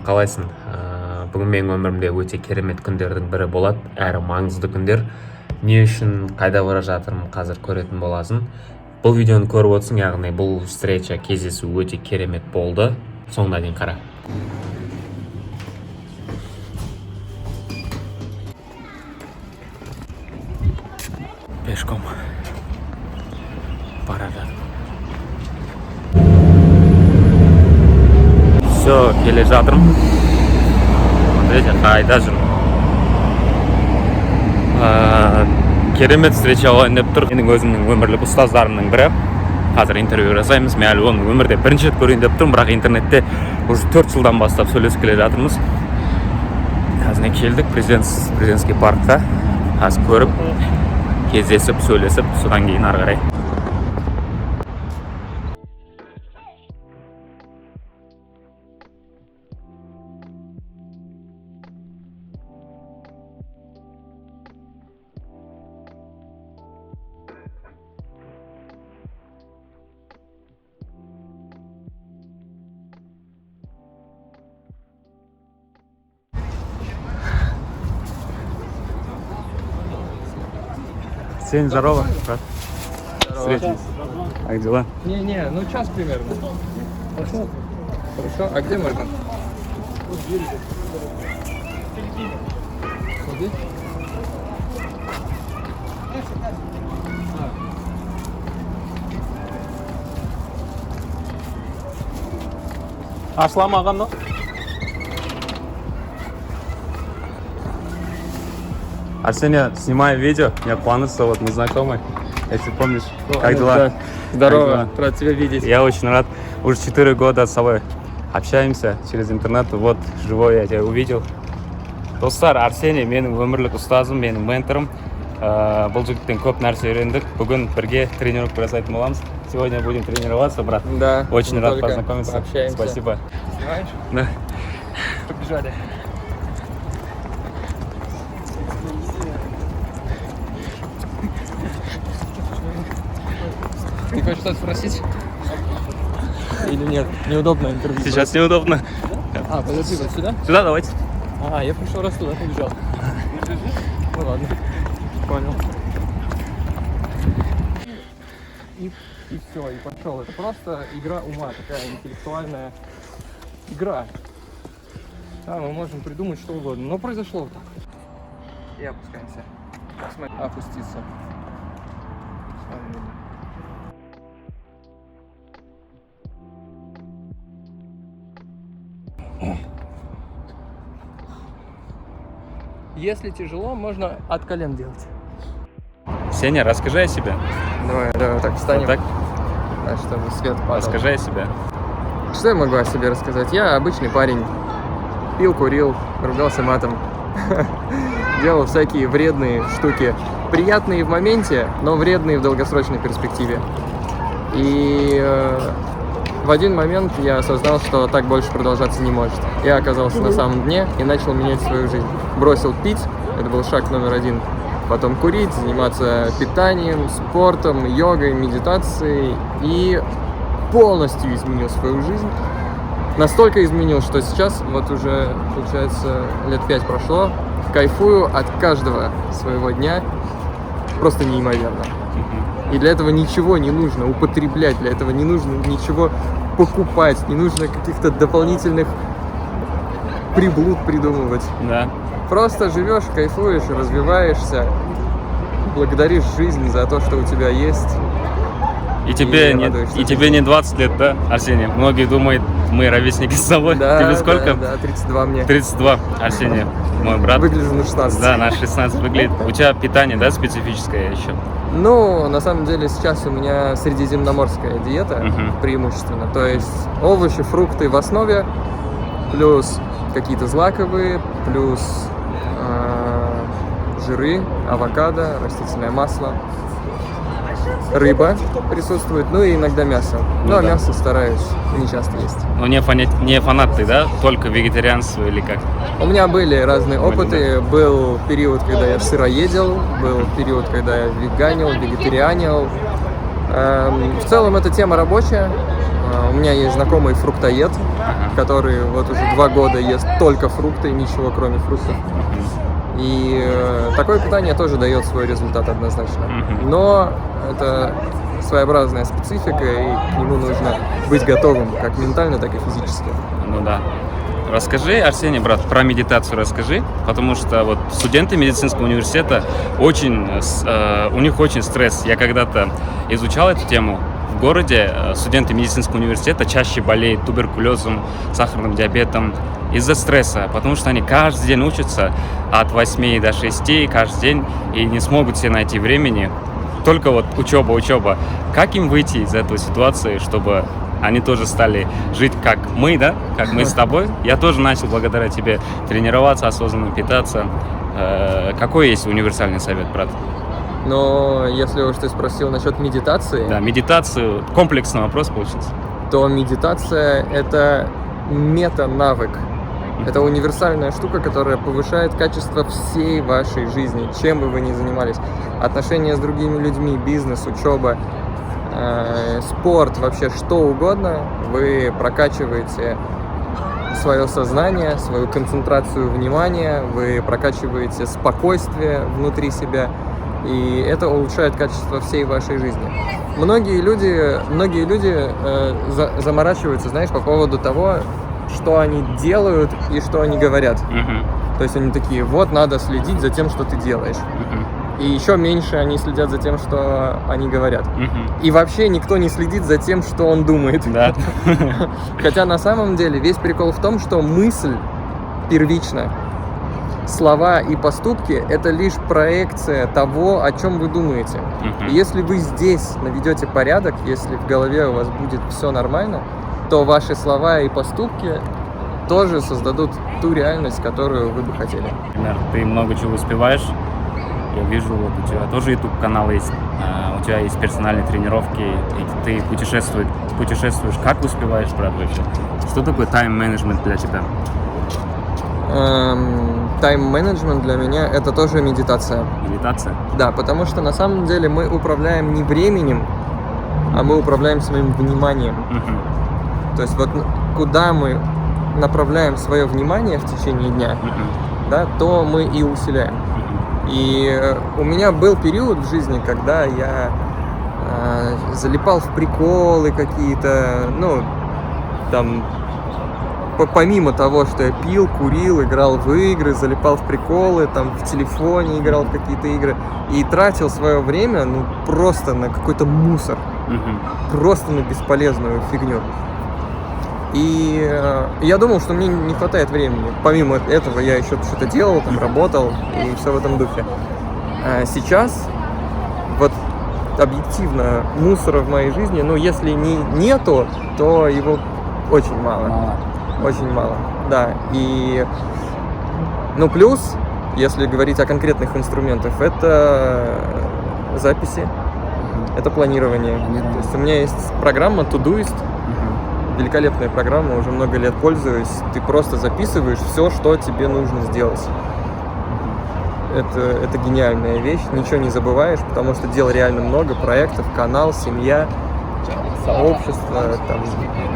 қалайсың? Бүгін менің өмірімде өте керемет күндердің бірі болады, әрі маңызды күндер. Не үшін, қайда бара жатырмын, қазір көретін боласың. Бұл видеоны көріп отырсың, яғни бұл встреча, кездесу өте керемет болды. Соңына дейін қара. Пешком бара жатырмын. Все, келе жатырмын. Смотрите, қайда жүрмін. Керемет встреча болайын деп тұр. Менің өзімнің өмірлік ұстаздарымның бірі. Қазір интервью жасаймыз. Мен әлі оны өмірде бірінші рет көрейін деп тұрмын, бірақ интернетте уже 4 жылдан бастап сөйлесіп келе жатырмыз. Қазір келдік президентский паркқа. Қазір көріп, кездесіп, сөйлесіп, содан кейін ары қарай. Сень, здорово, брат. Встретились. А как дела? Не, ну час примерно. Хорошо. Хорошо. А где можно? Здесь? Ашламаған да? Арсений, снимаю видео, я Куаныш, вот мы знакомы, если помнишь. Как дела? Да. Здорово, Как дела? рад тебя видеть. Я очень рад, уже 4 года с тобой общаемся через интернет, вот живой я тебя увидел. Достар, Арсений, менің өмірлік ұстазым, менің менторым. Бұл жігіттен көп нәрсе үйрендік. Бүгін бірге тренировка жасайтын боламыз. Сегодня будем тренироваться, брат. Да. Очень рад познакомиться. Пообщаемся. Спасибо. Снимаешь? Да. Побежали. Ты хочешь что-то спросить? Или нет? Неудобно интервью. Сейчас неудобно. А, подожди, вот сюда? Сюда давайте. Ага, я пришел раз туда, побежал. Ну ладно, понял. И все, и пошел. Это просто игра ума, такая интеллектуальная игра. Да, мы можем придумать что угодно, но произошло вот так. И опускаемся. Смотри, опуститься. Если тяжело, можно от колен делать. Сеня, расскажи о себе. Давай, так встанем. Вот так? Да, чтобы свет падал. Расскажи о себе. Что я могу о себе рассказать? Я обычный парень. Пил, курил, ругался матом. Делал всякие вредные штуки. Приятные в моменте, но вредные в долгосрочной перспективе. И в один момент я осознал, что так больше продолжаться не может. Я оказался на самом дне и начал менять свою жизнь. Бросил пить, это был шаг номер 1. Потом курить, заниматься питанием, спортом, йогой, медитацией. И полностью изменил свою жизнь. Настолько изменил, что сейчас, вот уже, получается, лет 5 прошло, кайфую от каждого своего дня просто неимоверно. И для этого ничего не нужно употреблять, для этого не нужно ничего покупать, не нужно каких-то дополнительных приблуд придумывать. Да. Просто живешь, кайфуешь, развиваешься, благодаришь жизнь за то, что у тебя есть. И тебе не 20 лет, да, Арсений? Многие думают, мы ровесники с тобой. Да, Тебе сколько? Да, 32 мне. 32, Арсений, мой брат. Выгляжу на 16. Да, на 16 выглядит. У тебя питание, да, специфическое еще? Ну, на самом деле сейчас у меня средиземноморская диета преимущественно. То есть овощи, фрукты в основе, плюс какие-то злаковые, плюс жиры, авокадо, растительное масло, рыба присутствует, ну и иногда мясо. Ну, а да. мясо стараюсь не часто есть. Ну, не фанат ты, да? Только вегетарианство или как? У меня были разные опыты. Был период, когда я сыроедел, был период, когда я веганил, вегетарианил. В целом, эта тема рабочая. У меня есть знакомый фруктоед, Ага. который вот уже 2 года ест только фрукты, ничего кроме фруктов. И такое питание тоже дает свой результат однозначно. Мгм. Но это своеобразная специфика, и к нему нужно быть готовым как ментально, так и физически. Ну да. Расскажи, Арсений, брат, про медитацию расскажи, потому что вот студенты медицинского университета у них очень стресс. Я когда-то изучал эту тему. В городе студенты медицинского университета чаще болеют туберкулезом, сахарным диабетом из-за стресса, потому что они каждый день учатся от 8 до 6 каждый день и не смогут себе найти времени. Только вот учеба. Как им выйти из этой ситуации, чтобы они тоже стали жить как мы, да? Как мы с тобой. Я тоже начал благодаря тебе тренироваться, осознанно питаться. Какой есть универсальный совет, брат? Но если уж ты спросил насчет медитации, Да, медитацию, комплексный вопрос получился. то медитация — это мета-навык. Это универсальная штука, которая повышает качество всей вашей жизни, чем бы вы ни занимались. Отношения с другими людьми, бизнес, учеба, спорт, вообще что угодно. Вы прокачиваете свое сознание, свою концентрацию внимания, вы прокачиваете спокойствие внутри себя, и это улучшает качество всей вашей жизни. Многие люди заморачиваются, знаешь, по поводу того, что они делают и что они говорят. Мгм. То есть они такие: вот, надо следить за тем, что ты делаешь. Мгм. И еще меньше они следят за тем, что они говорят. Мгм. И вообще никто не следит за тем, что он думает. Да. Хотя на самом деле весь прикол в том, что мысль первична. Слова и поступки — это лишь проекция того, о чем вы думаете. Мгм. И если вы здесь наведете порядок, если в голове у вас будет все нормально, то ваши слова и поступки тоже создадут ту реальность, которую вы бы хотели. Например, ты много чего успеваешь. Я вижу, вот у тебя тоже YouTube-канал есть, у тебя есть персональные тренировки, и ты путешествуешь. Как успеваешь, брат, вообще? Что такое тайм-менеджмент для тебя? Тайм-менеджмент для меня — это тоже медитация. Медитация? Да, потому что на самом деле мы управляем не временем, а мы управляем своим вниманием. Мгм. То есть вот куда мы направляем свое внимание в течение дня, Мгм. да, то мы и усиляем. Мгм. И у меня был период в жизни, когда я залипал в приколы какие-то, ну, там, помимо того, что я пил, курил, играл в игры, залипал в приколы, там, в телефоне играл в какие-то игры и тратил свое время, ну, просто на какой-то мусор, Мгм. просто на бесполезную фигню. И я думал, что мне не хватает времени. Помимо этого я еще что-то делал, там, работал и все в этом духе. А сейчас вот объективно мусора в моей жизни, ну, если нету, то его очень мало. Мало. Очень мало, да. И, ну, плюс, если говорить о конкретных инструментах, это записи, это планирование. Планирование. То есть у меня есть программа Todoist, Мгм. великолепная программа, уже много лет пользуюсь. Ты просто записываешь все, что тебе нужно сделать. Это гениальная вещь, ничего не забываешь, потому что дел реально много, проектов, канал, семья, сообщество, там,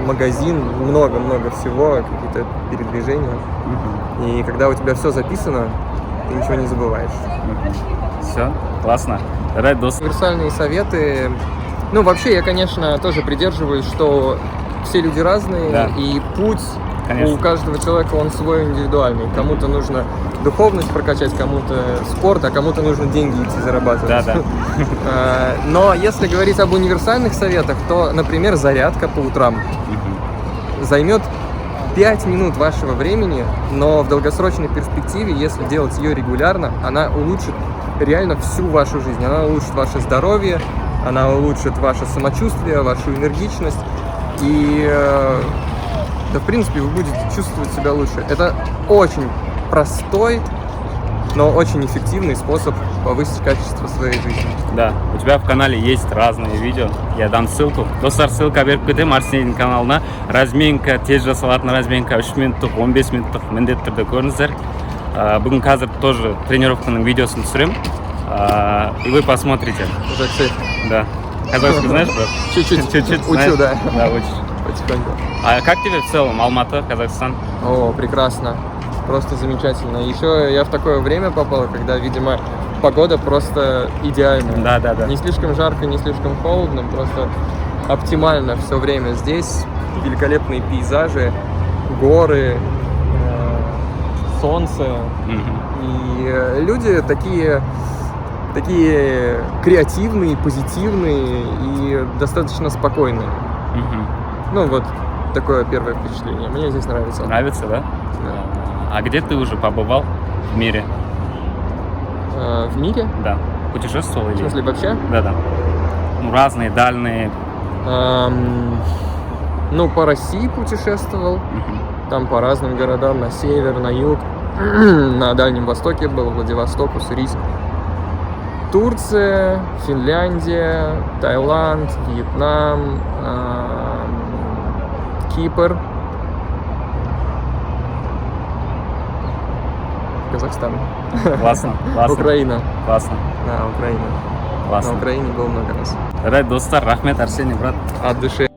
магазин, много-много всего, какие-то передвижения. Мгм. И когда у тебя все записано, ты ничего не забываешь. Все, классно. Давай, дос. Универсальные советы. Ну, вообще, я, конечно, тоже придерживаюсь, что все люди разные, Да. и путь Конечно. у каждого человека, он свой индивидуальный. Кому-то нужно духовность прокачать, кому-то спорт, а кому-то нужно деньги идти зарабатывать. Да. Но если говорить об универсальных советах, то, например, зарядка по утрам Мгм. займет 5 минут вашего времени, но в долгосрочной перспективе, если делать ее регулярно, она улучшит реально всю вашу жизнь. Она улучшит ваше здоровье, она улучшит ваше самочувствие, вашу энергичность. И, да, в принципе, вы будете чувствовать себя лучше. Это очень простой, но очень эффективный способ повысить качество своей жизни. Да, у тебя в канале есть разные видео. Я дам ссылку. Достар, ссылка беріп кетемін Арсенийдің каналына. Разминка, тез жасалатын разминка 3 минуттық, 15 минуттық міндетті түрде көріңіздер. Бүгін қазір тоже тренировканың видеосын түсіремін. И вы посмотрите. Уже, кстати, Да. Казахский знаешь, брат? чуть-чуть Чуть-чуть учу, знаешь? да. Да, учишь. потихоньку. А как тебе в целом Алматы, Казахстан? О, прекрасно. Просто замечательно. Еще я в такое время попал, когда, видимо, погода просто идеальная. Да. Не слишком жарко, не слишком холодно, просто оптимально все время. Здесь великолепные пейзажи, горы, солнце. И люди такие креативные, позитивные и достаточно спокойные. Ну вот такое первое впечатление. Мне здесь нравится. Нравится, да? Да. А где ты уже побывал в мире? В мире? Да. Путешествовал В или? смысле, вообще? Да. Ну, разные, дальние. Ну, по России путешествовал. Там по разным городам, на север, на юг. На Дальнем Востоке был, Владивосток, Уссурийск. Турция, Финляндия, Таиланд, Вьетнам, Кипр, Казахстан. Классно. Украина. Классно. Да, Украина. Классно. На Украине был много раз. Жарайды, достар, рахмет, Арсений, брат. От души.